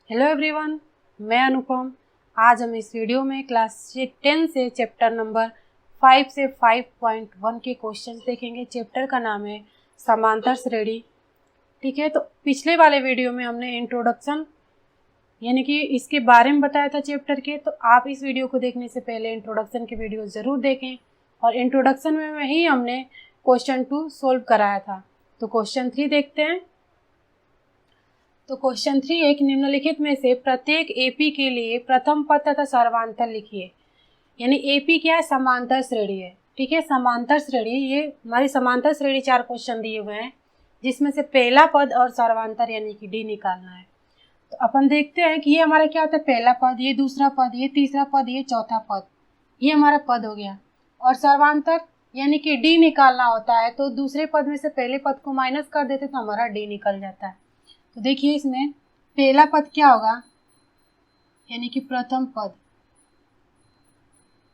Hello everyone, मैं अनुपम। आज हम इस वीडियो में क्लास 10 से चैप्टर नंबर 5 से 5.1 के क्वेश्चंस देखेंगे। चैप्टर का नाम है समांतर श्रेणी। ठीक है, तो पिछले वाले वीडियो में हमने इंट्रोडक्शन यानी कि इसके बारे में बताया था चैप्टर के, तो आप इस वीडियो को देखने से पहले इंट्रोडक्शन की वीडियो ज़रूर देखें। और इंट्रोडक्शन में ही हमने क्वेश्चन 2 सोल्व कराया था। तो क्वेश्चन 3 देखते हैं। तो क्वेश्चन 3, एक निम्नलिखित में से प्रत्येक एपी के लिए प्रथम पद तथा सर्वांतर लिखिए। यानी एपी क्या है? समांतर श्रेणी है। ठीक है, समांतर श्रेणी, ये हमारी समांतर श्रेणी 4 क्वेश्चन दिए हुए हैं, जिसमें से पहला पद और सर्वांतर यानी कि डी निकालना है। तो अपन देखते हैं कि ये हमारा क्या होता है, पहला पद, ये दूसरा पद, ये तीसरा पद, ये चौथा पद, ये हमारा पद हो गया। और सर्वांतर यानी कि डी निकालना होता है, तो दूसरे पद में से पहले पद को माइनस कर देते तो हमारा डी निकल जाता है। तो देखिए इसमें पहला पद क्या होगा, यानी कि प्रथम पद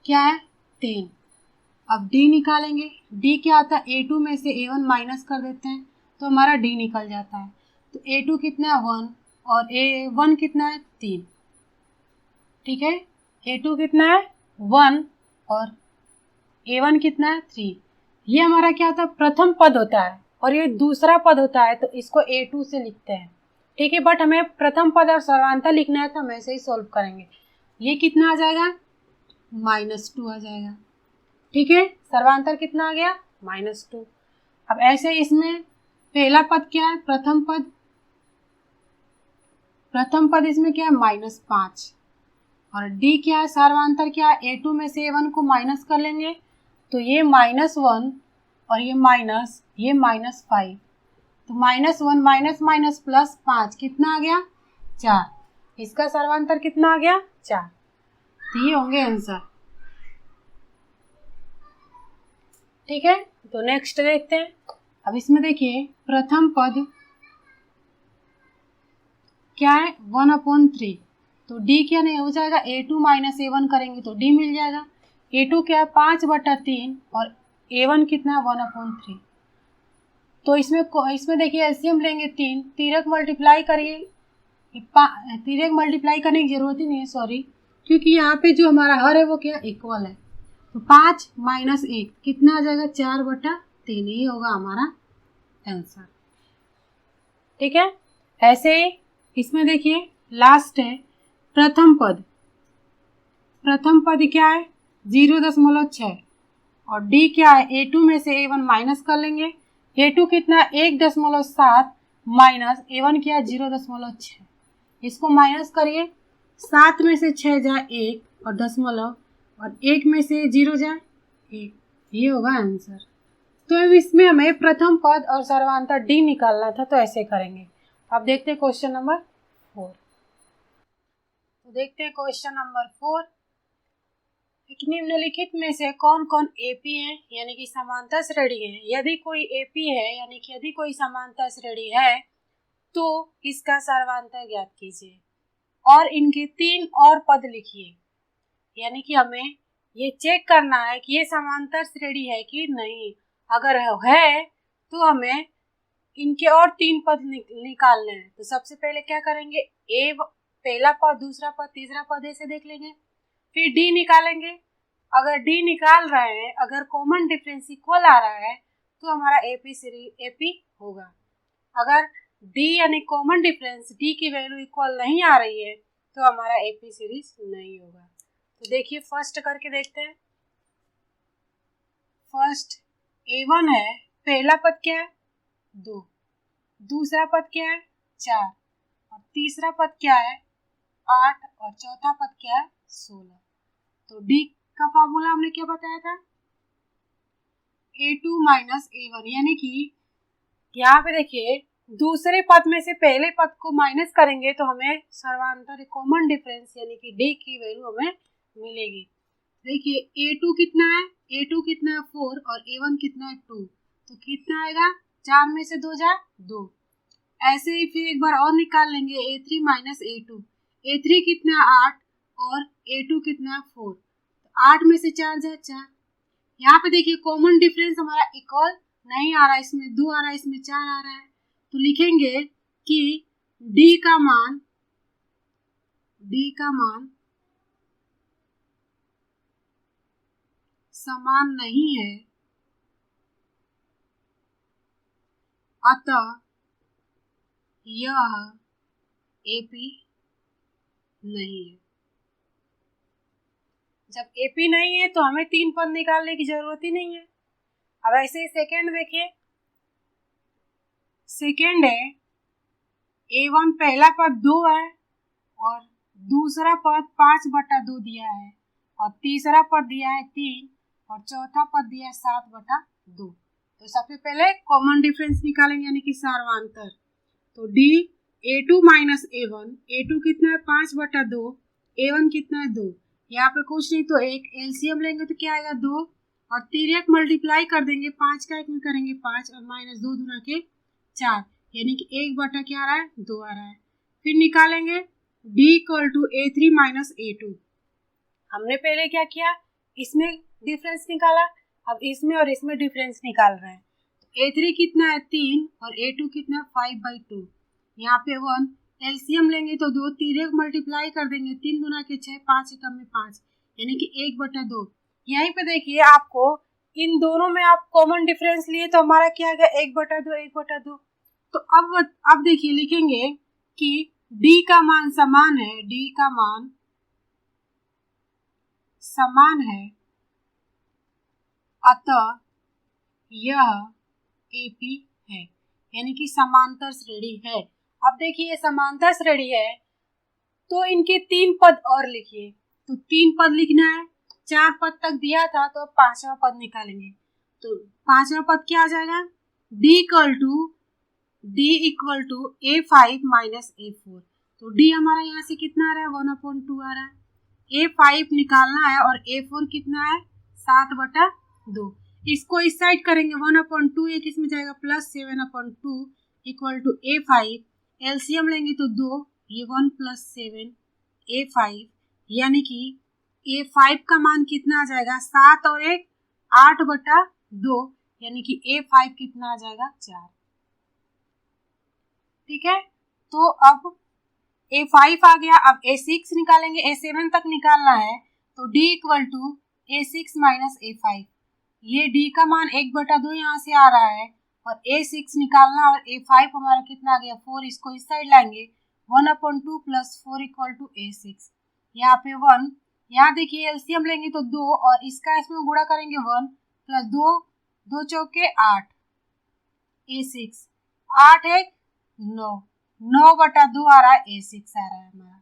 क्या है, 3। अब डी निकालेंगे। डी क्या होता है, A2 में से A1 माइनस कर देते हैं तो हमारा डी निकल जाता है। तो A2 कितना है, 1, और A1 कितना है, 3। ठीक है, A2 कितना है, 1, और A1 कितना है, 3। ये हमारा क्या होता है, प्रथम पद होता है, और ये दूसरा पद होता है, तो इसको A2 से लिखते हैं। ठीक है, बट हमें प्रथम पद और सर्वांतर लिखना है तो हम ऐसे ही सोल्व करेंगे। ये कितना आ जाएगा, -2 आ जाएगा। ठीक है, सर्वांतर कितना आ गया, -2। अब ऐसे इसमें पहला पद क्या है, प्रथम पद, प्रथम पद इसमें क्या है, -5, और डी क्या है, सर्वांतर क्या है, A2 में से A1 को माइनस कर लेंगे तो ये -1 और ये -5, तो -1 माइनस प्लस 5 कितना आ गया, 4। इसका सर्वांतर कितना आ गया, 4। तो ये होंगे आंसर। ठीक है, तो नेक्स्ट देखते हैं। अब इसमें देखिए प्रथम पद क्या है, 1/3, तो डी क्या नहीं हो जाएगा, A2 माइनस A1 करेंगे तो डी मिल जाएगा। A2 क्या है, 5/3, और A1 कितना है, 1/3। तो इसमें देखिए एलसीएम लेंगे, 3 तिरक मल्टीप्लाई करिए, तिरक मल्टीप्लाई करने की जरूरत ही नहीं है, सॉरी, क्योंकि यहाँ पे जो हमारा हर है वो क्या, इक्वल है। तो 5 माइनस 1 कितना आ जाएगा, 4/3, ये होगा हमारा आंसर। ठीक है, ऐसे ही इसमें देखिए लास्ट है प्रथम पद। प्रथम पद क्या है, 0.6, और डी क्या है, A2 में से A1 माइनस कर लेंगे। A2 कितना, 1.7 माइनस A1 क्या है, 0.6। इसको माइनस करिए, 7 में से 6 जाए 1, और दशमलव, और 1 में से 0 जाए 1, ये होगा आंसर। तो अब इसमें हमें प्रथम पद और सर्वांतर डी निकालना था, तो ऐसे करेंगे। अब देखते हैं क्वेश्चन नंबर 4। तो देखते हैं क्वेश्चन नंबर 4, निम्नलिखित में से कौन कौन एपी है, यानी कि समांतर श्रेणी है। यदि कोई एपी है यानी कि यदि कोई समांतर श्रेणी है तो इसका सर्वांतर ज्ञात कीजिए, और इनके 3 और पद लिखिए। यानी कि हमें ये चेक करना है कि ये समांतर श्रेणी है कि नहीं। अगर है तो हमें इनके और 3 पद निकालने हैं। तो सबसे पहले क्या करेंगे, ए पहला पद, दूसरा पद, तीसरा पद ऐसे देख लेंगे, फिर डी निकालेंगे। अगर डी निकाल रहे हैं, अगर कॉमन डिफरेंस इक्वल आ रहा है तो हमारा एपी होगा। अगर डी यानी कॉमन डिफरेंस, डी की वैल्यू इक्वल नहीं आ रही है तो हमारा एपी सीरीज नहीं होगा। तो देखिए फर्स्ट करके देखते हैं। फर्स्ट A1 है, पहला पद क्या है, 2, दूसरा पद क्या है, 4, और तीसरा पद क्या है, 8, और चौथा पद क्या है, 16। तो डी का फॉर्मूला हमने क्या बताया था, A2 माइनस A1, यानी कि यहाँ पे देखिए दूसरे पद में से पहले पद को माइनस करेंगे तो हमें सर्वांतर कॉमन डिफरेंस यानी कि डी की वैल्यू हमें मिलेगी। देखिए A2 कितना है, A2 कितना है 4, और A1 कितना है 2, तो कितना आएगा, 4 में से 2 जाए 2। ऐसे ही फिर एक बार और निकाल लेंगे, A3 माइनस A2, A3 कितना है 8, और A2 कितना है 4, तो 8 में से 4 जाए 4। यहाँ पे देखिए कॉमन डिफरेंस हमारा इक्वल नहीं आ रहा है, इसमें 2 आ रहा है, इसमें 4 आ रहा है। तो लिखेंगे कि D का मान डी का मान समान नहीं है, अतः यह एपी नहीं है। जब एपी नहीं है तो हमें 3 पद निकालने की जरूरत ही नहीं है। अब ऐसे ही सेकेंड देखिए, सेकेंड है A1 पहला पद 2 है और दूसरा पद 5/2 दिया है और तीसरा पद दिया है 3 और चौथा पद दिया है 7/2। तो सबसे पहले कॉमन डिफरेंस निकालेंगे यानी कि सार्वंतर। तो D A2 minus A1, A2 कितना है 5/2, A1 कितना है 2, यहाँ पे कुछ नहीं तो एक, एलसीएम लेंगे तो क्या आएगा 2 और तिर्यक मल्टीप्लाई कर देंगे, 5 का 1 में करेंगे 5 और माइनस 2 दूना के 4 यानी कि 1 क्या आ रहा है 2 आ रहा है। फिर निकालेंगे D equal to A3 minus A2। हमने पहले क्या किया, इसमें डिफरेंस निकाला, अब इसमें और इसमें डिफरेंस निकाल रहे हैं। तो A3 कितना है 3 और A2 कितना है 5/2, यहाँ पे 1, एलसीएम लेंगे तो 2, तिर्यक मल्टीप्लाई कर देंगे, 3 दूना के 6, 5 एकम में 5 यानी कि 1/2। यहीं पे देखिए आपको इन दोनों में आप कॉमन डिफरेंस लिए तो हमारा क्या आ गया 1/2 1/2। तो अब देखिए लिखेंगे कि D का मान समान है, D का मान समान है, अतः यह AP है यानी कि समांतर श्रेणी है। अब देखिए समांतर श्रेणी है तो इनके 3 पद और लिखिए। तो 3 पद लिखना है, 4 पद तक दिया था तो अब 5वां पद निकालेंगे। तो 5वां पद क्या आ जाएगा, D equal to A5 minus A4। तो D हमारा यहाँ से कितना आ रहा है 1/2 आ रहा है, A5 निकालना है और A4 कितना है 7/2। इसको इस साइड करेंगे 1/2, एक इसमें जाएगा plus 7/2 equal to A5, LCM लेंगे तो 2, ये 1 + 7 A5 यानी कि A5 का मान कितना आ जाएगा 7 और 1 8/2 यानी कि A5 कितना आ जाएगा 4। ठीक है, तो अब A5 आ गया, अब A6 निकालेंगे, A7 तक निकालना है। तो D equal to A6 minus A5, ये D का मान 1/2 यहाँ से आ रहा है और A6 निकालना और A5 हमारा कितना आ गया 4, इसको इस साइड लाएंगे 1/2 + 4 इक्वल टू A6, यहाँ पे 1, यहाँ देखिए एलसीएम लेंगे तो 2 और इसका इसमें गुणा करेंगे 1 + 2, 2 चौके 8, A6 8 1 9, 9/2 आ रहा है, A6 आ रहा है हमारा।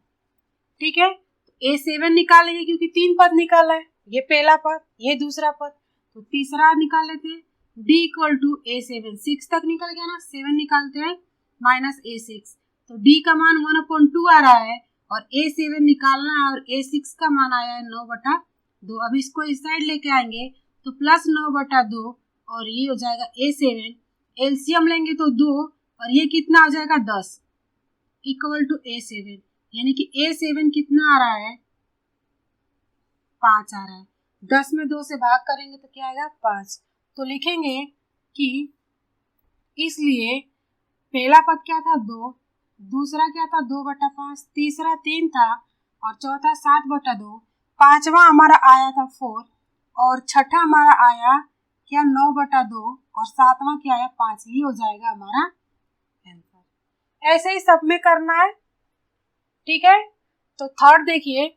ठीक है, A7 निकालेंगे क्योंकि 3 पद निकाला है, ये पहला पद ये दूसरा पद, तो तीसरा निकाल लेते हैं। D इक्वल टू A7, 6 तक निकल गया ना, 7 निकालते हैं माइनस A6, तो D का मान 1/2 आ रहा है और A7 निकालना है और A6 का मान आया है 9/2। अब इसको इस साइड लेके आएंगे तो प्लस 9/2 और ये हो जाएगा A7, एलसीएम लेंगे तो 2 और ये कितना आ जाएगा 10 इक्वल टू A7 यानी कि A7 कितना आ रहा है 5 आ रहा है। 10 में 2 से भाग करेंगे तो क्या आएगा 5। तो लिखेंगे कि इसलिए पहला पद क्या था 2, दूसरा क्या था 2/5, तीसरा 3 था और चौथा 7/2, पांचवा हमारा आया था 4 और छठा हमारा आया क्या 9/2 और सातवां क्या आया 5। ये हो जाएगा हमारा आंसर। ऐसे ही सब में करना है। ठीक है, तो थर्ड देखिए,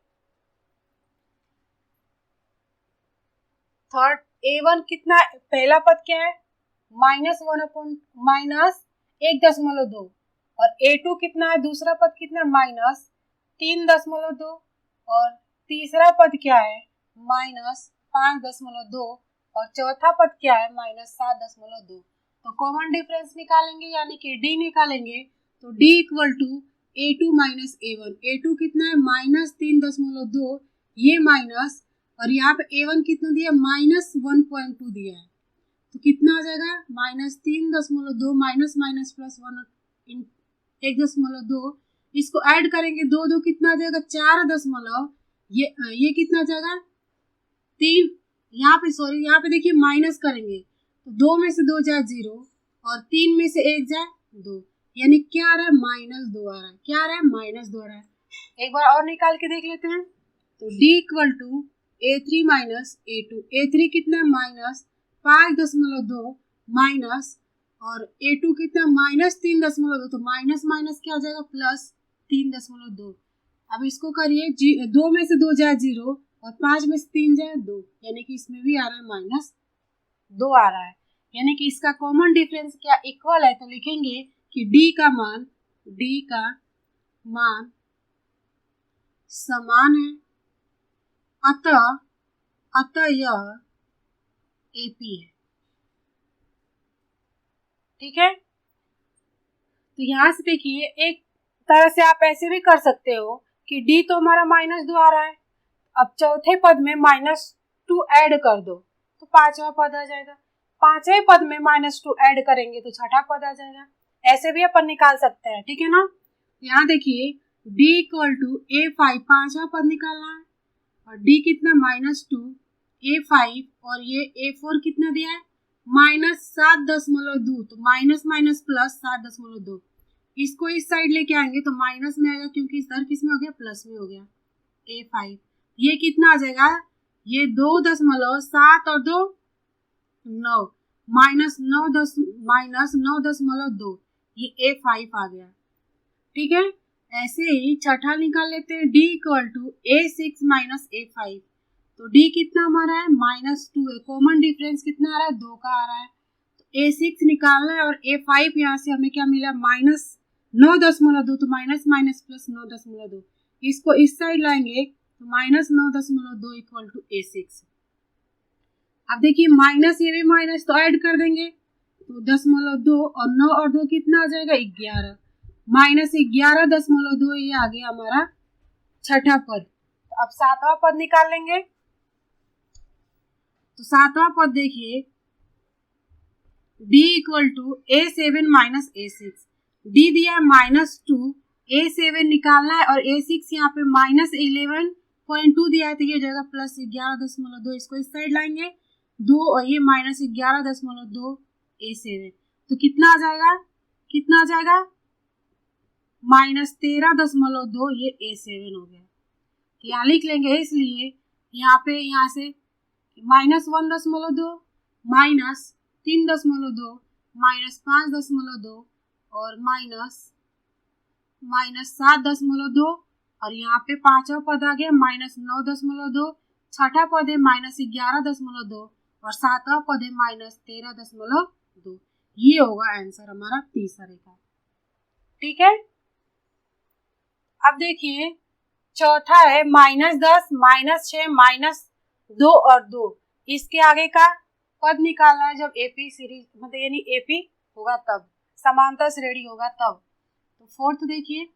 थर्ड A1 कितना, पहला पद क्या है -1/-1.2 और A2 कितना है, दूसरा पद कितना -3.2 और तीसरा पद क्या है -5.2 और चौथा पद क्या है -7.2। तो कॉमन डिफरेंस निकालेंगे यानी कि D निकालेंगे। तो D equal to A2 minus A1, A2 कितना है -3.2, ये माइनस और यहाँ पे A1 कितना दिया -1.2 दिया है, तो कितना आ जाएगा -3.2 माइनस माइनस प्लस 1.2, इसको ऐड करेंगे 2 2 कितना आ जाएगा 4 ये कितना आ जाएगा 3, यहाँ पे सॉरी यहाँ पे देखिए माइनस करेंगे तो 2 में से 2 जाए 0 और 3 में से 1 जाए 2 यानी क्या आ रहा है -2 आ रहा है, क्या आ रहा है -2 आ रहा है। एक बार और निकाल के देख लेते हैं। तो D equal to A3 minus A2, A3 कितना है माइनस 5.2 माइनस और A2 कितना माइनस 3.2, तो माइनस माइनस क्या आ जाएगा प्लस 3.2। अब इसको करिए 2 में से 2 जाए 0 और 5 में से 3 जाए 2, यानी कि इसमें भी आ रहा है माइनस 2 आ रहा है, यानी कि इसका कॉमन डिफरेंस क्या इक्वल है। तो लिखेंगे कि D का मान समान है, अतः यह AP है। ठीक है, तो यहाँ से देखिए एक तरह से आप ऐसे भी कर सकते हो कि D तो हमारा -2 आ रहा है, अब चौथे पद में -2 ऐड कर दो तो पांचवा पद आ जाएगा, पांचवें पद में -2 ऐड करेंगे तो छठा पद आ जाएगा। ऐसे भी अपन निकाल सकते हैं, ठीक है ना। यहाँ देखिए D इक्वल टू A5, पांचवा पद निकालना है और D कितना -2, A5 और ये A4 कितना दिया है -7.2, तो माइनस माइनस प्लस 7.2। इसको इस साइड लेके आएंगे तो माइनस में आएगा क्योंकि इधर किस में हो गया प्लस में हो गया A5। ये कितना आ जाएगा, ये 2.7 और 2 9 -9.2, ये A5 आ गया। ठीक है, ऐसे ही छठा निकाल लेते हैं D equal to A6 minus A5, तो D कितना हमारा है -2 है, कॉमन डिफरेंस कितना आ रहा है 2 का आ रहा है, तो A6 निकालना है और A5 यहाँ से हमें क्या मिला -9.2, तो माइनस माइनस प्लस 9.2, इसको इस साइड लाएंगे तो -9.2 इक्वल टू A6। अब देखिए माइनस, ये भी माइनस तो ऐड कर देंगे तो 0.2 और 9 और 2 कितना आ जाएगा 11, -11.2, ये आ गया हमारा छठा पद। तो अब सातवां पद निकाल लेंगे। तो सातवां पद देखिए D equal to A7 minus A6, D दिया है -2, A7 निकालना है और A6 यहाँ पे -11.2 दिया है, तो ये हो जाएगा +11.2, इसको इस साइड लाएंगे 2 और ये -11.2 A7, तो कितना आ जाएगा -13.2, ये A7 हो गया। यहाँ लिख लेंगे, इसलिए यहाँ से -1.2 -3.2 -5.2 और -7.2 और यहाँ पे पांचवा पद आ गया -9.2, छठा पद है -11.2 और सातवां पद है -13.2। ये होगा आंसर हमारा तीसरे का। ठीक है, अब देखिए चौथा है -10 -6 -2 और 2, इसके आगे का पद निकालना है जब AP सीरीज मतलब यानी AP होगा तब, समांतर श्रेणी होगा तब। तो फोर्थ देखिए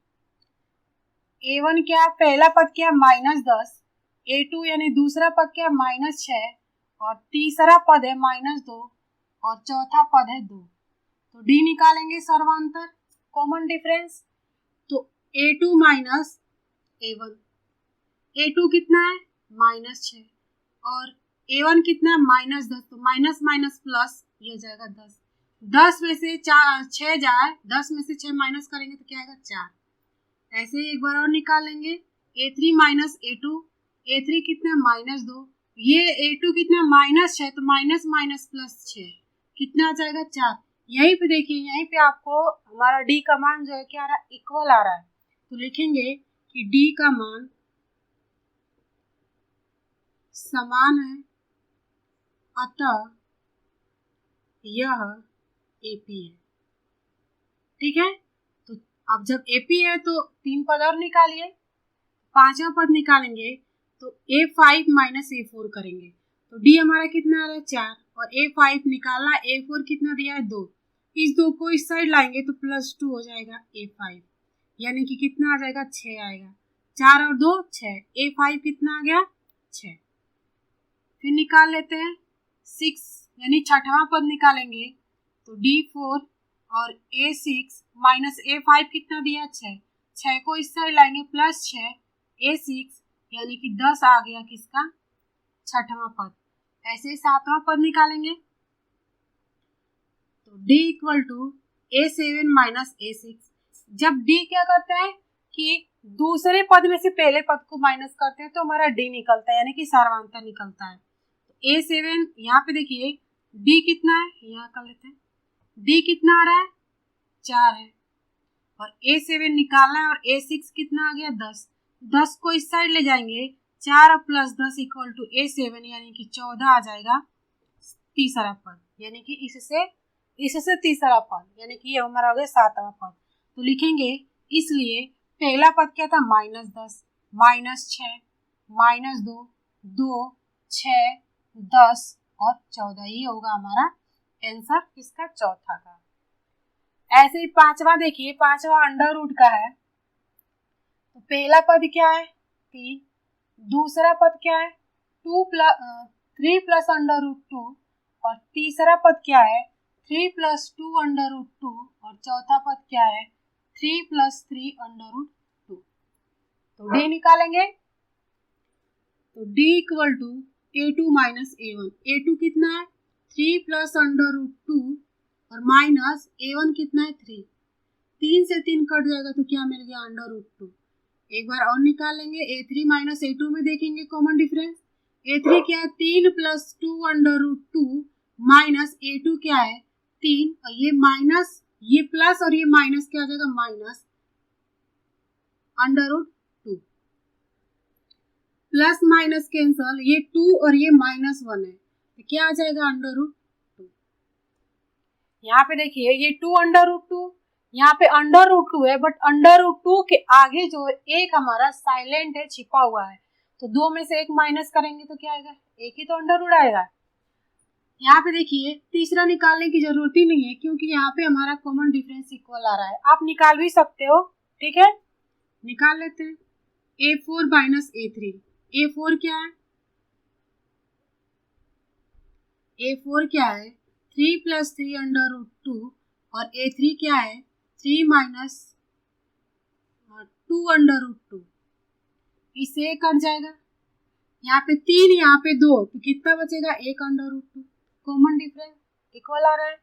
A1 क्या, पहला पद क्या -10, A2 यानी दूसरा पद क्या -6 और तीसरा पद है -2 और चौथा पद है 2। तो D निकालेंगे सर्वांतर कॉमन डिफरेंस, तो A2 माइनस A1, A2 कितना है -6 और A1 कितना है -10, तो माइनस माइनस प्लस ये हो जाएगा 10, 10 में से 6 जाए, 10 में से 6 माइनस करेंगे तो क्या आएगा 4। ऐसे ही एक बार और निकाल लेंगे A3 माइनस A2, A3 कितना है -2, ये A2 कितना -6, तो माइनस माइनस प्लस 6 कितना आ जाएगा 4। यहीं पे देखिए, यहीं पे आपको हमारा D का मान जो है क्या आ रहा है इक्वल आ रहा है, तो लिखेंगे कि D का मान समान है, अतः यह AP है। ठीक है, तो अब जब AP है तो 3 पद और निकालिए, पांचवा पद निकालेंगे तो A5 माइनस A4 करेंगे, तो D हमारा कितना आ रहा है 4 और A5 निकालना, A4 कितना दिया है 2, इस 2 को इस साइड लाएंगे तो +2 हो जाएगा A5, यानी कि कितना आ जाएगा 6 आएगा, 4 और 2 6, A5 कितना आ गया 6। फिर निकाल लेते हैं 6 यानी छठवां पद निकालेंगे तो D4 और A6 माइनस A5 कितना दिया 6, 6 को इस साइड लाएंगे +6 A6 यानी कि 10 आ गया किसका छठवां पद। ऐसे ही सातवां पद निकालेंगे तो D equal to A7 minus A6, जब D क्या करता है कि दूसरे पद में से पहले पद को माइनस करते हैं तो हमारा डी निकलता है, यानी कि सार्वधातुक निकलता है। A7 यहाँ पे देखिए डी कितना है, यहाँ कर लेते हैं, डी कितना आ रहा है 4 है, और A7 निकालना है, और A6 कितना आ गया 10। 10 को इस साइड ले जाएंगे, 4 + 10 = A7, यानी कि 14 आ जाएगा तीसरा पद, यानी कि इससे तीसरा पद, यानी कि ये हमारा हो गया 7वां पद। तो लिखेंगे, इसलिए पहला पद क्या था -10, -6, -2, 2, 6, 10 और 14, ये होगा हमारा आंसर इसका चौथा का। ऐसे ही पांचवा देखिए, पांचवा अंडर रूट का है। तो पहला पद क्या है 3, दूसरा पद क्या है 3 + √2, और तीसरा पद क्या है 3 + 2 √2, और चौथा पद क्या है 3 + 3 √2। तो डी निकालेंगे, तो डी = A2 - A1। A2 कितना है 3 + √2, और माइनस A1 कितना है 3। 3 से 3 कट जाएगा तो क्या मिल गया √2। एक बार और निकाल लेंगे, A3 - A2 में देखेंगे कॉमन डिफरेंस। A3 क्या है 3 + 2 √2, माइनस A2 क्या है 3, और ये माइनस, ये प्लस और ये माइनस क्या आ जाएगा माइनस √2, प्लस माइनस कैंसल, ये 2 और ये -1 है, तो क्या आ जाएगा √2। यहाँ पे देखिए ये 2 √2, यहाँ पे √2 है, बट √2 के आगे जो एक हमारा साइलेंट है, छिपा हुआ है, तो 2 में से एक माइनस करेंगे तो क्या आएगा, एक ही तो अंडर आएगा। यहाँ पे देखिए तीसरा निकालने की जरूरत ही नहीं है, क्योंकि यहाँ पे हमारा कॉमन डिफरेंस इक्वल आ रहा है। आप निकाल भी सकते हो, ठीक है, निकाल लेते हैं। A4 - A3, A4 क्या है, A4 क्या है 3 + 3 √2, और A3 क्या है 3 - 2 √2, इससे एक कट जाएगा, यहाँ पे 3 यहाँ पे 2, तो कितना बचेगा 1 √2, कॉमन डिफरेंस इक्वल आ रहा है।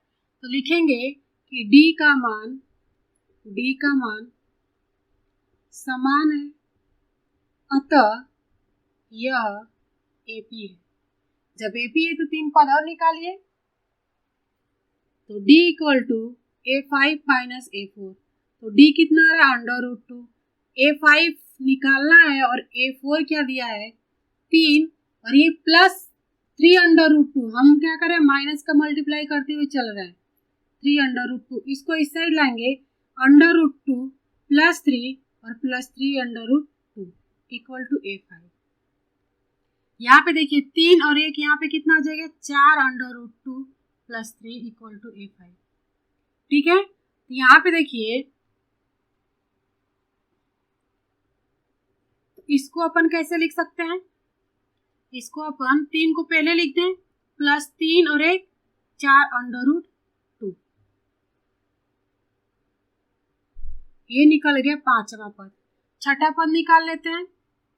तो लिखेंगे कि D का मान समान है, अतः यह AP है। जब AP है तो 3 पद और निकालिए, तो D = A5 - A4, तो D कितना आ रहा है √2, A5 निकालना है, और A4 क्या दिया है 3, और ये +3 √2, हम क्या करें माइनस का मल्टीप्लाई करते हुए चल रहे हैं, 3 √2, इसको इस साइड लाएंगे, √2 + 3 और +3 √2 = A5। यहाँ पे देखिए 3 और 1 यहाँ पे कितना आ जाएगा 4 √2 + 3 = A5, ठीक है। तो यहाँ पे देखिए इसको अपन कैसे लिख सकते हैं, इसको अपन 3 को पहले लिख दें, +3 और 1 4 √2, ये निकल गया पांचवा पद। छठा पद निकाल लेते हैं,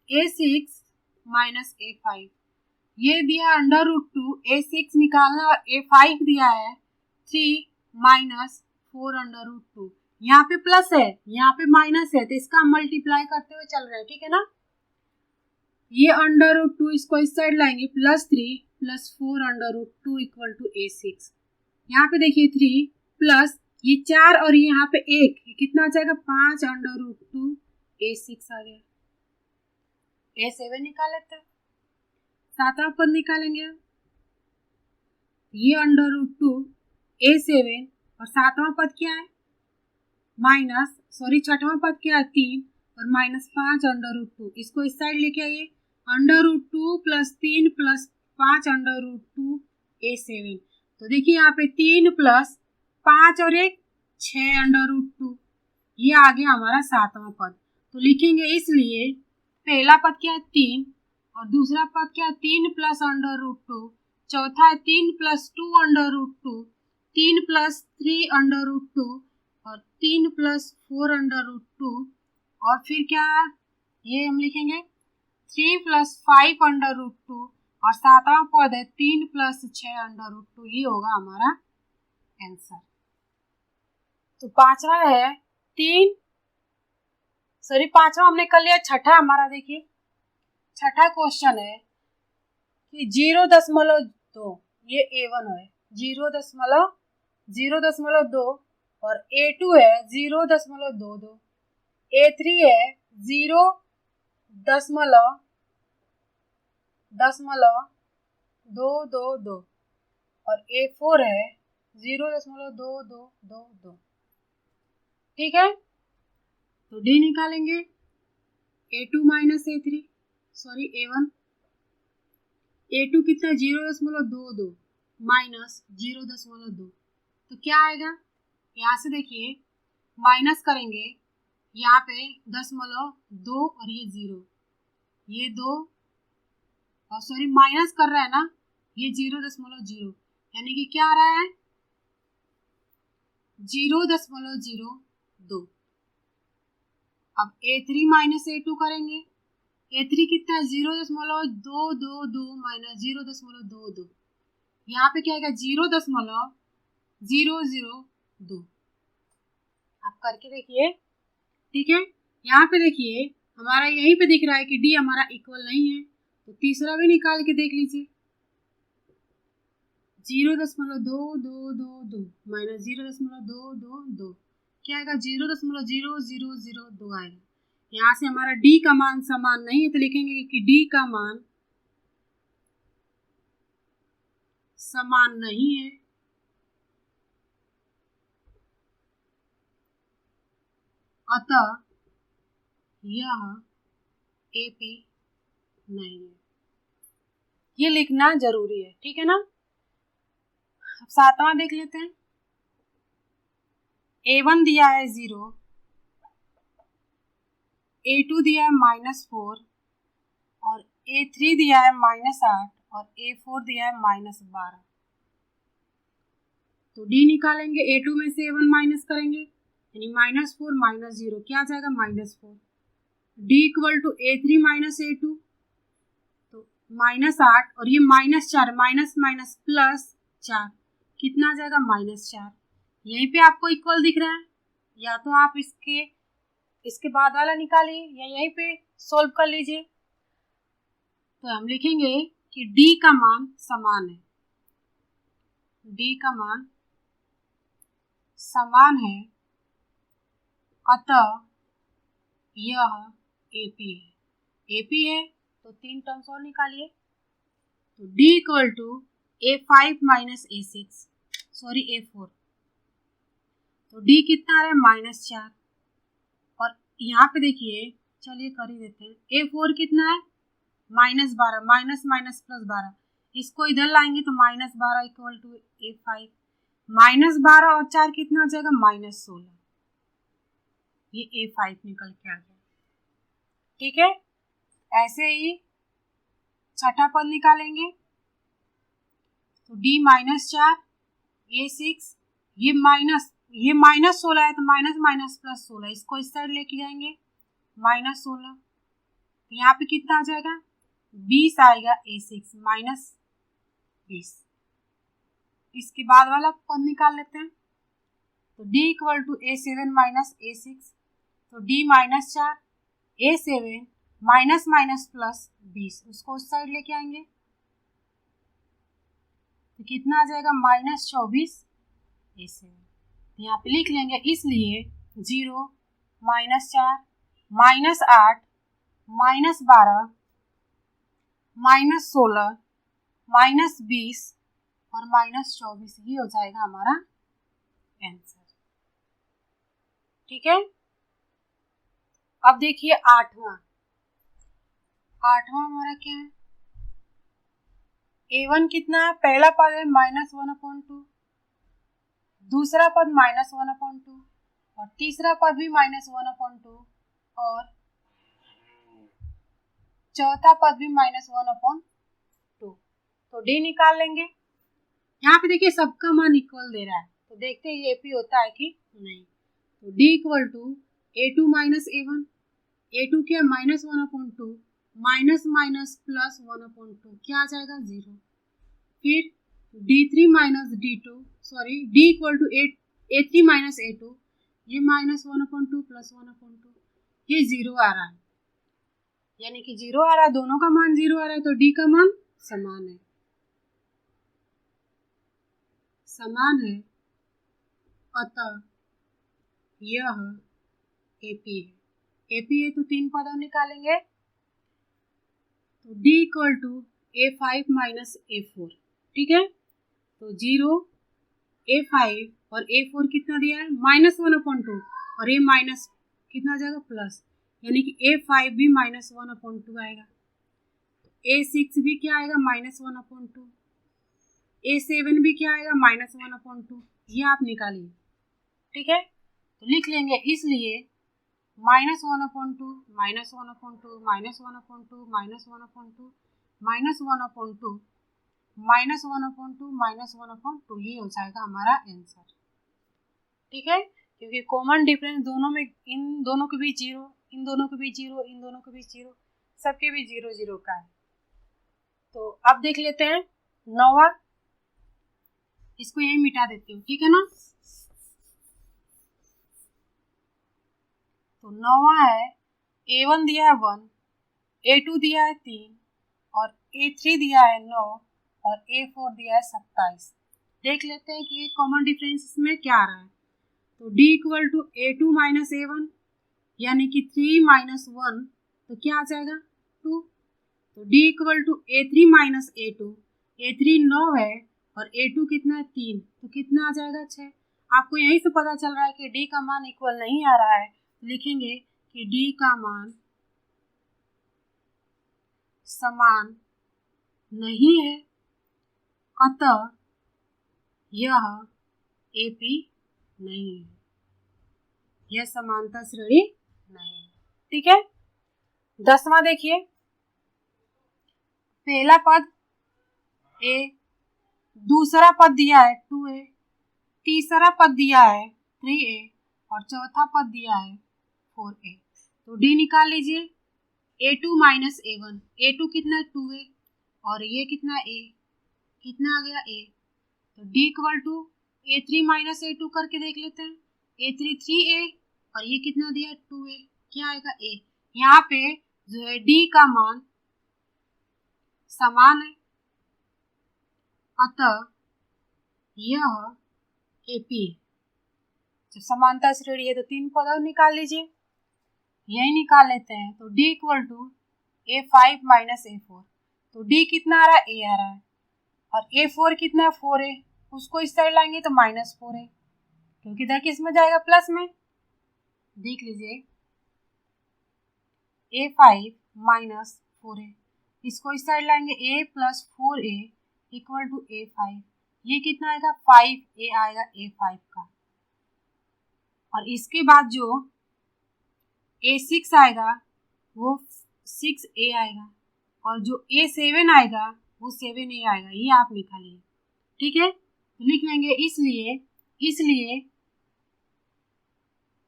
A6 - A5, ये दिया √2, A6 निकालना, और A5 दिया है 3 - 4 √2, यहाँ पे प्लस है यहाँ पे माइनस है, तो इसका मल्टीप्लाई करते हुए चल रहे हैं, ठीक है ना। ये √2 इसको इस साइड लाएंगे, +3 + 4 √2 = A6। यहाँ पे देखिए 3 प्लस ये 4 और यहाँ पे 1, कितना आ जाएगा 5 √2 A6 आ गया। A7 निकाल लेते हैं, सातवां पद निकालेंगे, ये √2 A7, और सातवां पद क्या है छठवां पद क्या है 3 और -5 √2, इसको इस साइड लेके आइए, √2 + 3 + 5 √2 A7। तो देखिए यहाँ पे 3 + 5 और 1 6 √2, ये आ गया हमारा सातवां पद। तो लिखेंगे, इसलिए पहला पद क्या है 3, और दूसरा पद क्या है 3 + √2, चौथा है 3 + 2 √2, 3 + 3 √2, और 3 + 4 √2, और फिर क्या ये हम लिखेंगे 3 + 5 √2, और सातवां पद है 3 + 6 √2, ये होगा हमारा आंसर। तो पांचवा है 3 सॉरी 5वां हमने कर लिया। छठा हमारा देखिए, छठा क्वेश्चन है कि 0.2 ये A1 है, 0.2 और A2 है 0.22, A3 है 0.222 और A4 है 0.2222। ठीक है, तो D निकालेंगे, A2 minus A3, sorry A1, A2 कितना है 0.22 माइनस 0.2, तो क्या आएगा, यहाँ से देखिए माइनस करेंगे, यहाँ पे 0.2 और ये 0, ये 2 और सॉरी माइनस कर रहा है ना, ये 0.0 यानी कि क्या आ रहा है 0.02। अब A3 माइनस A2 करेंगे, A3 कितना है 0.222 माइनस 0.22, यहाँ पे क्या आएगा 0.002। आप करके देखिए। ठीक है, यहाँ पे देखिए हमारा यहीं पे दिख रहा है कि D हमारा इक्वल नहीं है, तो तीसरा भी निकाल के देख लीजिए, 0.222 माइनस 0.222 क्या आएगा 0.0002 आएगा। यहाँ से हमारा D का मान समान नहीं है, तो लिखेंगे कि D का मान समान नहीं है, अतः यह AP नहीं है। ये लिखना जरूरी है, ठीक है ना। अब 7वां देख लेते हैं। A1 दिया है 0, A2 दिया है -4 और A3 दिया है -8 और A4 दिया है -12। तो D निकालेंगे, A2 में से A1 माइनस करेंगे यानी -4 -0 क्या आ जाएगा -4। D equal to A3 minus A2, तो -8 और ये -4 माइनस माइनस प्लस 4 कितना आ जाएगा -4। यहीं पे आपको इक्वल दिख रहा है, या तो आप इसके बाद वाला निकालिए या यहीं पे सोल्व कर लीजिए। तो हम लिखेंगे कि D का मान समान है, D का मान समान है, अतः यह AP है। AP है तो 3 टर्म्स और निकालिए, तो D equal to A5 minus A6 sorry A4, तो D कितना आ रहा है -4 और यहाँ पे देखिए, चलिए कर ही देते हैं, A4 कितना है -12 माइनस माइनस प्लस 12, इसको इधर लाएंगे तो -12 इक्वल टू A5, -12 और 4 कितना आ जाएगा -16, ये A5 निकल के आ गया। ठीक है, ऐसे ही छठा पद निकालेंगे, तो D -4 A6, ये -16 है तो माइनस माइनस प्लस 16, इसको इस साइड लेके जाएंगे -16, तो यहाँ पे कितना आ जाएगा 20 आएगा A6 -20। इसके बाद वाला पद निकाल लेते हैं, तो D equal to A7 minus A6, तो D -4 A7 minus minus plus 20, उसको उस साइड लेके आएंगे तो कितना आ जाएगा -24 A7। यहाँ पे लिख लेंगे, इसलिए 0 -4 -8 -12 -16 -20 और -24, ये हो जाएगा हमारा आंसर। ठीक है, अब देखिए आठवां हमारा क्या है, A1 कितना है, पहला पद है -1/2, दूसरा पद -1/2 और तीसरा पद भी -1/2 और चौथा पद भी -1/2, तो D निकाल लेंगे। यहाँ पे देखिए सबका मान इक्वल दे रहा है, तो देखते हैं ये AP होता है कि नहीं। तो D equal to A2 minus A1, A2 क्या -1/2 माइनस माइनस प्लस 1/2 क्या आ जाएगा 0। फिर D3 minus D2 sorry D equal to A3 minus A2, ये -1/2 प्लस 1/2, ये 0 आ रहा है, यानी कि 0 आ रहा है, दोनों का मान 0 आ रहा है, तो डी का मान समान है, समान है, अतः यह एपी है। एपी है तो 3 पद निकालेंगे, तो D equal to A5 minus A4, ठीक है। तो 0 A5 और A4 कितना दिया है, -1/2, और ये माइनस कितना आ जाएगा, प्लस, यानी कि A5 भी -1/2 आएगा, A6 भी क्या आएगा, -1/2, A7 भी क्या आएगा, -1/2, ये आप निकालिए, ठीक है। तो लिख लेंगे, इसलिए -1/2, -1/2, -1/2, -1/2, -1/2, -1/2, -1/2, ये हो जाएगा हमारा आंसर, ठीक है। क्योंकि कॉमन डिफरेंस दोनों में, इन दोनों के बीच 0, इन दोनों के बीच 0, इन दोनों के बीच 0, सबके बीच 0 0 का है। तो अब देख लेते हैं 9वां, इसको यही मिटा देती हूँ, ठीक है ना। तो 9वां है, A1 दिया है 1, A2 दिया है 3, और A3 दिया है 9, और A4 दिया है 27। देख लेते हैं कि ये कॉमन डिफरेंस में क्या आ रहा है। तो D equal to A2 minus A1, यानी कि 3 माइनस 1, तो क्या आ जाएगा, 2। तो D equal to A3 minus A2, A3 9 है और A2 कितना है, 3, तो कितना आ जाएगा, 6। आपको यहीं से पता चल रहा है कि D का मान इक्वल नहीं आ रहा है, लिखेंगे कि D का मान समान नहीं है, अतः यह AP नहीं है, यह समानता श्रेणी नहीं है, ठीक है। 10वां देखिए, पहला पद A, दूसरा पद दिया है 2A, तीसरा पद दिया है 3A, और चौथा पद दिया है 4A। तो D निकाल लीजिए, A2 माइनस A1, A2 कितना है, 2A, और ये कितना है, A, कितना आ गया, A। तो D equal to A3 minus A2 करके देख लेते हैं, A3 3A, और ये कितना दिया है, 2A, क्या आएगा, A। यहाँ पे जो है D का मान समान है, अतः यह AP है। जब समानता श्रेणी है तो 3 पद और निकाल लीजिए, यही निकाल लेते हैं। तो D equal to A5 minus A4, तो D कितना आ रहा है, A आ रहा है, और A4 कितना है, 4A, उसको इस साइड लाएंगे तो -4A, क्योंकि इधर किस में जाएगा, प्लस में। देख लीजिए, A5 माइनस 4A, इसको इस साइड लाएंगे, A plus 4A equal to A5, ये कितना आएगा, 5A आएगा A5 का, और इसके बाद जो A6 आएगा वो 6A आएगा, और जो A7 आएगा वो 7A आएगा, ये आप निकालिए, ठीक है। तो लिख लेंगे, इसलिए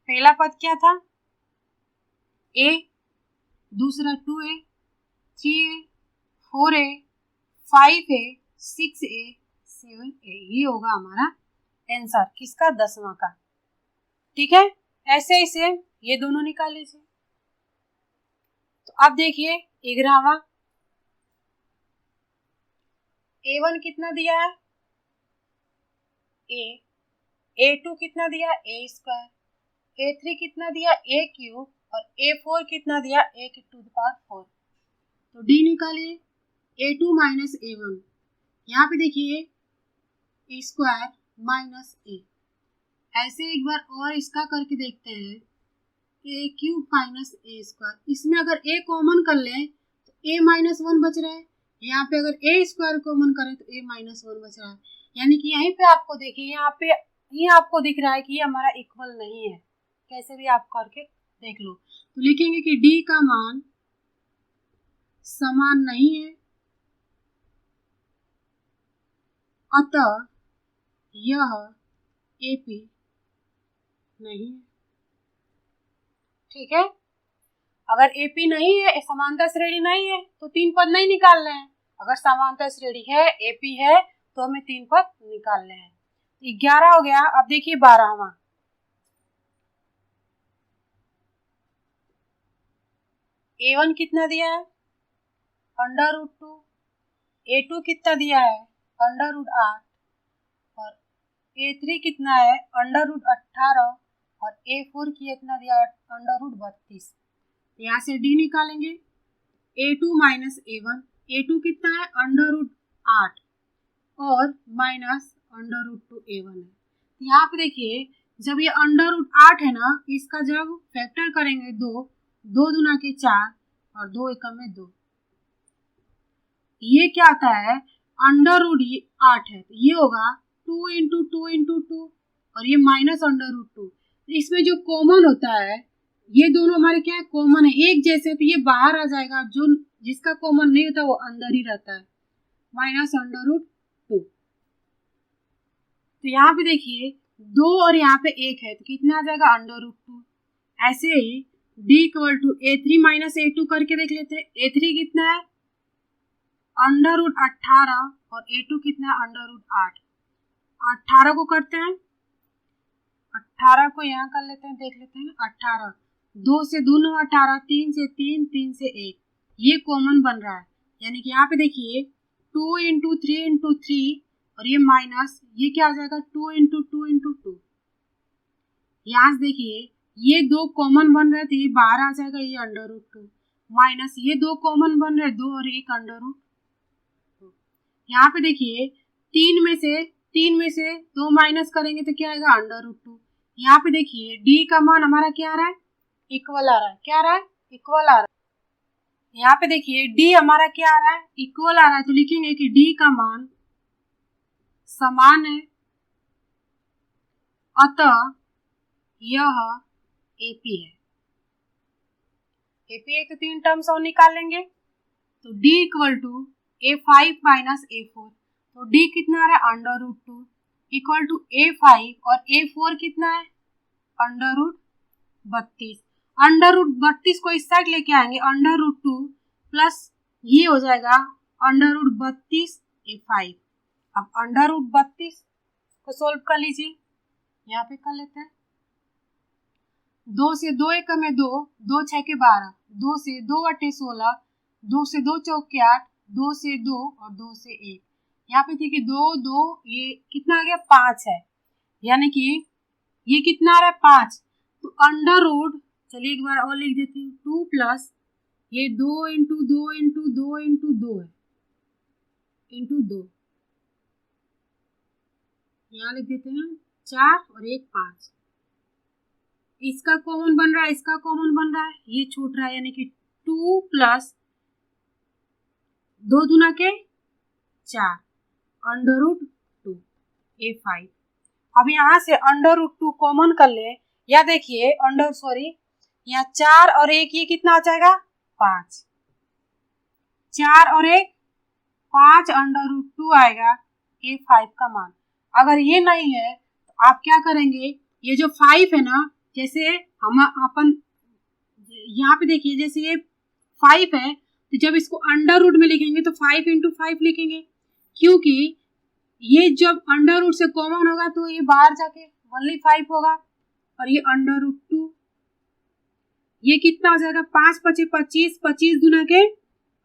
पहला पद क्या था, A, दूसरा 2A, 3A, 4A, 5A, 6A, 7A, ये होगा हमारा आंसर किसका, 10वां का, ठीक है। ऐसे ही सेम ये दोनों निकाल लीजिए। तो अब देखिए 11वां, A1 कितना दिया है, A, A2 कितना दिया, A स्क्वायर, A3 कितना दिया, A क्यूब, और A4 कितना दिया, A की टू द पावर 4। तो D निकालिए, A2 माइनस A1, यहाँ पे देखिए A स्क्वायर माइनस A, ऐसे एक बार और इसका करके देखते हैं, A cube minus A square, इसमें अगर A कॉमन कर लें तो A माइनस 1 बच रहा है, यहाँ पे अगर A स्क्वायर कॉमन करें तो A माइनस 1 बच रहा है, यानी कि यहीं पे आपको देखिए, यहाँ पे ये आपको दिख रहा है कि ये हमारा इक्वल नहीं है, कैसे भी आप करके देख लो। तो लिखेंगे कि D का मान समान नहीं है, अतः यह AP नहीं है, ठीक है। अगर AP नहीं है, समानता श्रेणी नहीं है, तो 3 पद नहीं निकालने हैं, अगर समानता श्रेणी है, AP है, तो हमें 3 पद निकालने हैं। 11 हो गया। अब देखिए 12वां, A1 कितना दिया है, √2, A2 कितना दिया है, √8, और A3 कितना है, √18, और A4 कितना दिया है, √32। यहाँ से D निकालेंगे, A2 माइनस A1, A2 कितना है, √8 और माइनस √2 A1 है। यहाँ पे देखिए जब ये √8 है ना, इसका जब फैक्टर करेंगे 2 दूना के 4 और 2 एकम में 2, ये क्या आता है, √8 है तो ये होगा 2 इंटू 2 इंटू 2 और ये माइनस √2। इसमें जो कॉमन होता है, ये दोनों हमारे क्या है, कॉमन है, एक जैसे, तो ये बाहर आ जाएगा, जो जिसका कॉमन नहीं होता वो अंदर ही रहता है, माइनस √2। तो यहाँ पे देखिए 2 और यहाँ पे 1 है तो कितना आ जाएगा, √2। ऐसे ही D = A3 माइनस A2 करके देख लेते हैं। A3 कितना है, √18 और A2 कितना है, √8। 18 को करते हैं, 18 को यहाँ कर लेते हैं, देख लेते हैं। 18, 2 से 2 9 18, 3 से 3, 3 से 1, ये कॉमन बन रहा है, यानी कि यहाँ पे देखिए 2 इंटू 3 इंटू 3 और ये माइनस, ये क्या आ जाएगा, 2 इंटू 2 इंटू 2। यहाँ से देखिए ये 2 कॉमन बन रहे थे, ये बाहर आ जाएगा, ये √2 माइनस ये 2 कॉमन बन रहे, 2 और 1 √2। यहाँ पे देखिए 3 में से 2 माइनस करेंगे तो क्या आएगा, √2। यहाँ पे देखिए D का मान हमारा क्या आ रहा है, इक्वल आ रहा है, क्या आ रहा है, इक्वल आ रहा है। यहाँ पे देखिए D हमारा क्या आ रहा है, इक्वल आ रहा है, तो लिखेंगे कि D का मान समान है, अतः यह AP है। AP है तो 3 टर्म्स और निकाल लेंगे, तो D = A5 माइनस A4, तो D कितना आ रहा है, √2 इक्वल टू A5 और A4 कितना है, √32। √32 को इस साइड लेके आएंगे, √2 प्लस ये हो जाएगा √32 A5। अब √32 को सोल्व कर लीजिए, यहाँ पे कर लेते हैं। 2 से 2 एकम में 2, 2 6 के 12, 2 से 2 × 16, 2 से 2 चौक के 8, 2 से 2 और 2 से 1। यहाँ पे देखिए 2 2, ये कितना आ गया, 5 है, यानी कि ये कितना आ रहा है, 5। तो √ चलिए एक बार और लिख देती हूँ, 2 प्लस ये 2 इंटू 2 इंटू 2 इंटू 2 है, इंटू 2, यहाँ लिख देते हैं 4 और 1 5। इसका कॉमन बन रहा है, इसका कॉमन बन रहा है, ये छूट रहा है, यानी कि 2 प्लस 2 दूना के 4 √2 A5। अब यहाँ से √2 कॉमन कर ले, या देखिए यहाँ 4 और 1, ये कितना आ जाएगा, 5, 4 और 1 5 √2 आएगा A5 का मान। अगर ये नहीं है तो आप क्या करेंगे, ये जो 5 है ना, जैसे हम अपन यहाँ पे देखिए, जैसे ये 5 है तो जब इसको √ में लिखेंगे तो 5 इंटू 5 लिखेंगे, क्योंकि ये जब √ से कॉमन होगा तो ये बाहर जाके ओनली 5 होगा, और ये √2, ये कितना हो जाएगा, 5 × 5 = 25, 25 दूना के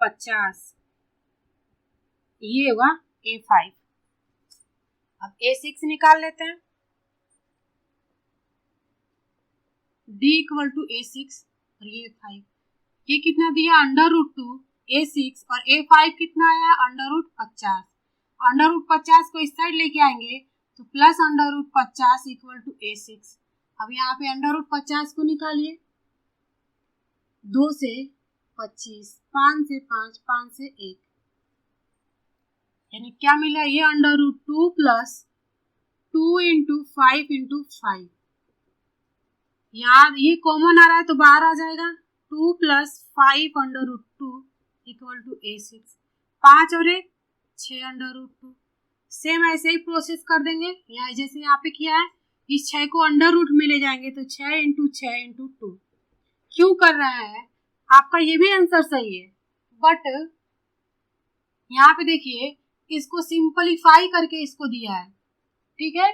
50, ये होगा A5। अब A6 निकाल लेते हैं। D = A6 और ये 5, ये कितना दिया, √2 A6 और A5 कितना आया, √50। √50 को इस साइड लेके आएंगे तो प्लस √50 = A6। अब यहाँ पे √50 को निकालिए, 2 से 25, 5 से 5, 5 से 1, यानी क्या मिला, ये √2 प्लस 2 इंटू 5 इंटू 5, यहाँ ये कॉमन आ रहा है तो बाहर आ जाएगा, 2 प्लस 5 √2 = A6, 5 और 1 6 √2। सेम ऐसे ही प्रोसेस कर देंगे, यहाँ जैसे यहाँ पे किया है, इस 6 को √ में ले जाएंगे तो 6 इंटू 6 इंटू 2। क्यों कर रहे हैं, आपका ये भी आंसर सही है, बट यहाँ पे देखिए इसको सिंपलीफाई करके इसको दिया है, ठीक है,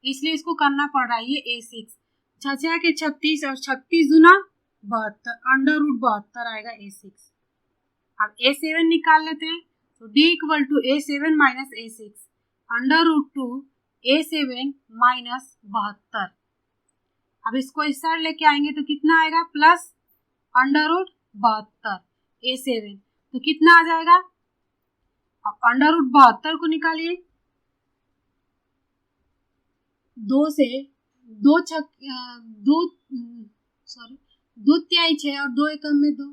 इसलिए इसको करना पड़ रहा है। ये A6 6 के 36 और 36 दूना 72, अंडर रूट 72 आएगा A6। अब A7 निकाल लेते हैं, तो D equal to A7 minus A6 under root 2 A7 minus 72। अब इसको इस साइड लेके आएंगे तो कितना आएगा, प्लस अंडर रूट 72 A7, तो कितना आ जाएगा। अब अंडर रूट 72 को निकालिए, दो से दो छक दो सॉरी दो तिहाई 6 और 2 एकम में 2,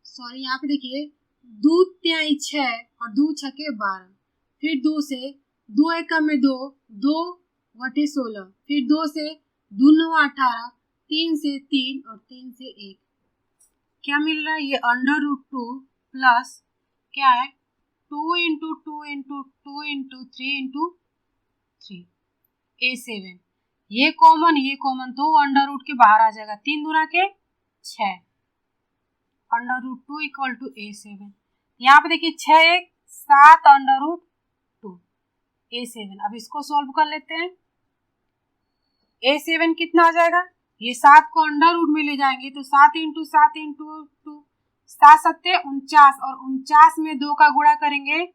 सॉरी यहाँ पे देखिए 2 तिहाई 6 और 2 छके 12, फिर 2 से 2 एकम में 2, 2 बटे 16, फिर 2 से 2 9 18, 3 से 3 और 3 से 1, क्या मिल रहा है, ये अंडर रूट 2 प्लस क्या है 2 into 2 into 2 into 3 into 3 A7, ये कॉमन तो अंडर रूट के बाहर आ जाएगा, 3 दूना के 6, under root 2 equal to A7। यहाँ पे देखिए 6 1 7 अंडर रूट 2 A7। अब इसको सॉल्व कर लेते हैं, A7 कितना आ जाएगा, ये 7 को अंडर रूट में ले जाएंगे तो 7 इंटू 7 इंटू 2, 7 सत्ते 49 और 49 में 2 का गुणा करेंगे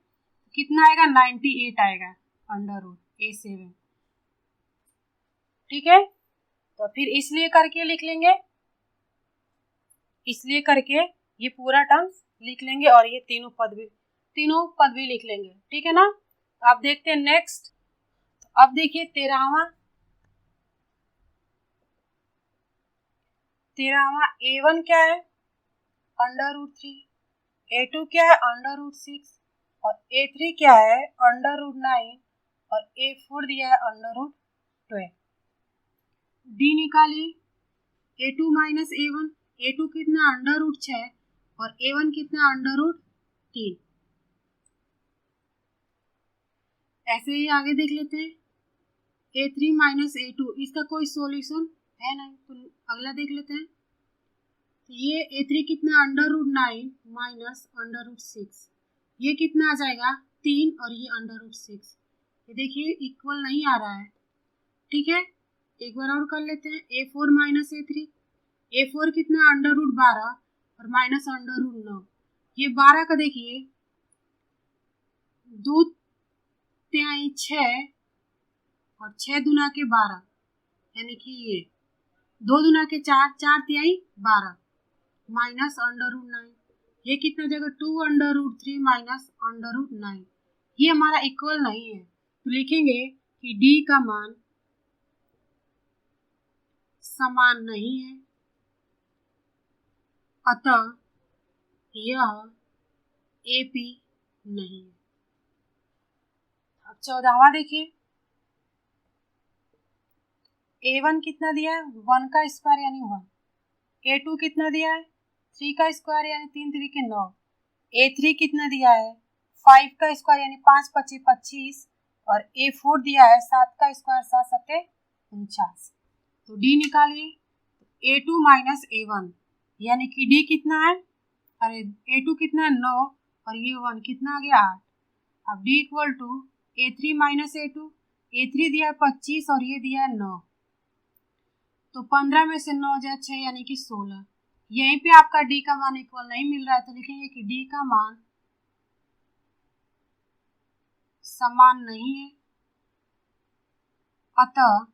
कितना आएगा, 98 आएगा अंडर रूट A7। ठीक है, तो फिर इसलिए करके लिख लेंगे, इसलिए करके ये पूरा टर्म्स लिख लेंगे और ये तीनों पद भी लिख लेंगे। ठीक है ना, तो अब देखते हैं नेक्स्ट। तो अब देखिए 13वां A1 क्या है, अंडर रूट 3, A2 क्या है, अंडर रूट 6 और A3 क्या है, अंडर रूट 9 और A4 दिया है अंडर रूट 12। डी निकालिए, A2 माइनस A1, A2 कितना अंडर रूट 6 और A1 कितना अंडर रूट 3। ऐसे ही आगे देख लेते हैं, A3 माइनस A2, इसका कोई सॉल्यूशन है नहीं, तो अगला देख लेते हैं। तो ये A3 कितना under root 9 minus under root 6, ये कितना आ जाएगा 3 और ये अंडर रूट 6, ये देखिए इक्वल नहीं आ रहा है। ठीक है, एक बार और कर लेते हैं, A4 माइनस A3, A4 कितना अंडर रूट 12 और माइनस अंडर रूट 9, ये 12 का देखिए 2 तिहाई 6 और 6 दुना के 12, यानी कि ये 2 दुना के 4, 4 तिहाई 12 माइनस अंडर रूट 9, ये कितना जगह 2 under root 3 minus under root 9, ये हमारा इक्वल नहीं है, तो लिखेंगे कि डी का मान समान नहीं है, अतः यह AP नहीं है। अब 14वां देखिए, A1 कितना दिया है, 1 का स्क्वायर यानी 1, A2 कितना दिया है 3 का स्क्वायर यानी 3 3 के 9, A3 कितना दिया है 5 का स्क्वायर यानी 5 25 25 और A4 दिया है 7 का स्क्वायर 7 7 49। तो D निकालिए, A2 माइनस A1 यानी कि D कितना है, अरे A2 कितना है 9 और ये 1 कितना आ गया 8। अब D equal to A3 minus A2, A3 दिया है 25 और ये दिया है 9, तो 15 में से 9 जाए 6 यानी कि 16, यहीं पे आपका D का मान इक्वल नहीं मिल रहा है, तो लिखेंगे कि D का मान समान नहीं है, अतः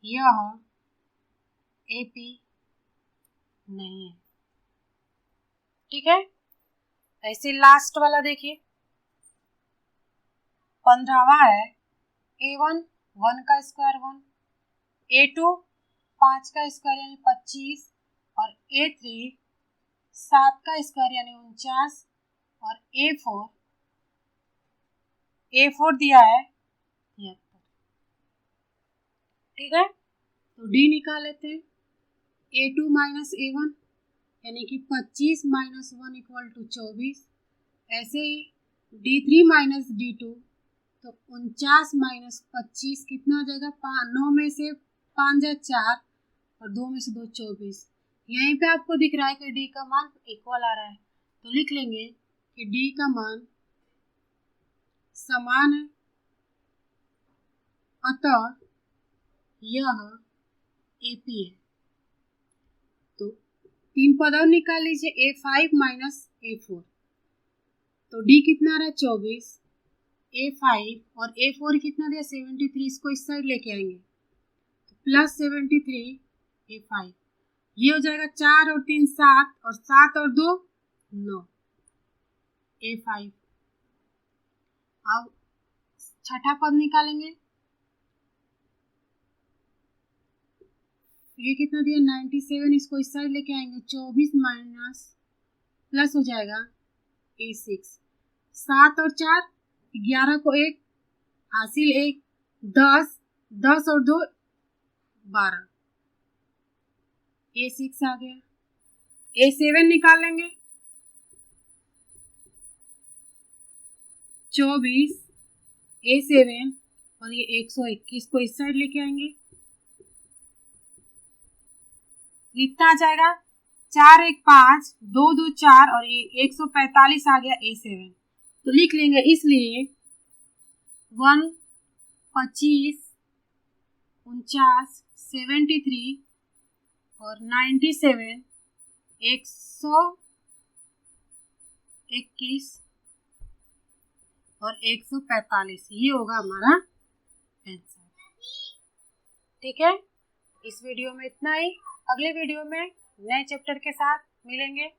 यह AP नहीं है। ठीक है, ऐसे लास्ट वाला देखिए 15वां है, A1 1 का स्क्वायर 1, A2 5 का स्क्वायर यानी 25 और A3 7 का स्क्वायर यानी 49 और A4 दिया है 73। ठीक है, तो D निकाल लेते हैं, A2 माइनस A1 यानी कि 25 माइनस 1 इक्वल टू 24, ऐसे ही D3 माइनस D2, तो 49 माइनस 25 कितना हो जाएगा 9 में से 5 जा 4 और 2 में से 2 24, यहीं पे आपको दिख रहा है कि D का मान इक्वल आ रहा है, तो लिख लेंगे कि D का मान समान है, अतः यह AP है। तो 3 पद और निकाल लीजिए, A5 माइनस A4। तो D कितना रहा 24, A5 और A4 कितना दिया 73, इसको इस साइड लेके आएंगे तो प्लस 73 A5, ये हो जाएगा 4 और 3 7 और 7 और 2 9 A5। अब छठा पद निकालेंगे, ये कितना दिया 97, इसको इस साइड लेके आएंगे 24 माइनस प्लस हो जाएगा A6, 7 और 4 11 को 1 हासिल 1 10 10 और 2 12 A6 आ गया। A7 निकाल लेंगे, 24 A7 और ये 121 को इस साइड लेके आएंगे, कितना आ जाएगा 4 1 5 2 2 4 और ये 145 आ गया A7। तो लिख लेंगे, इसलिए 1 25 49 73 और 97 121 और 145, ये होगा हमारा आंसर। ठीक है, इस वीडियो में इतना ही। अगले वीडियो में नए चैप्टर के साथ मिलेंगे।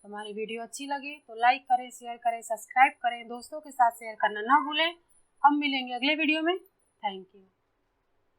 हमारी वीडियो अच्छी लगी तो लाइक करें, शेयर करें, सब्सक्राइब करें, दोस्तों के साथ शेयर करना ना भूलें। हम मिलेंगे अगले वीडियो में। Thank you.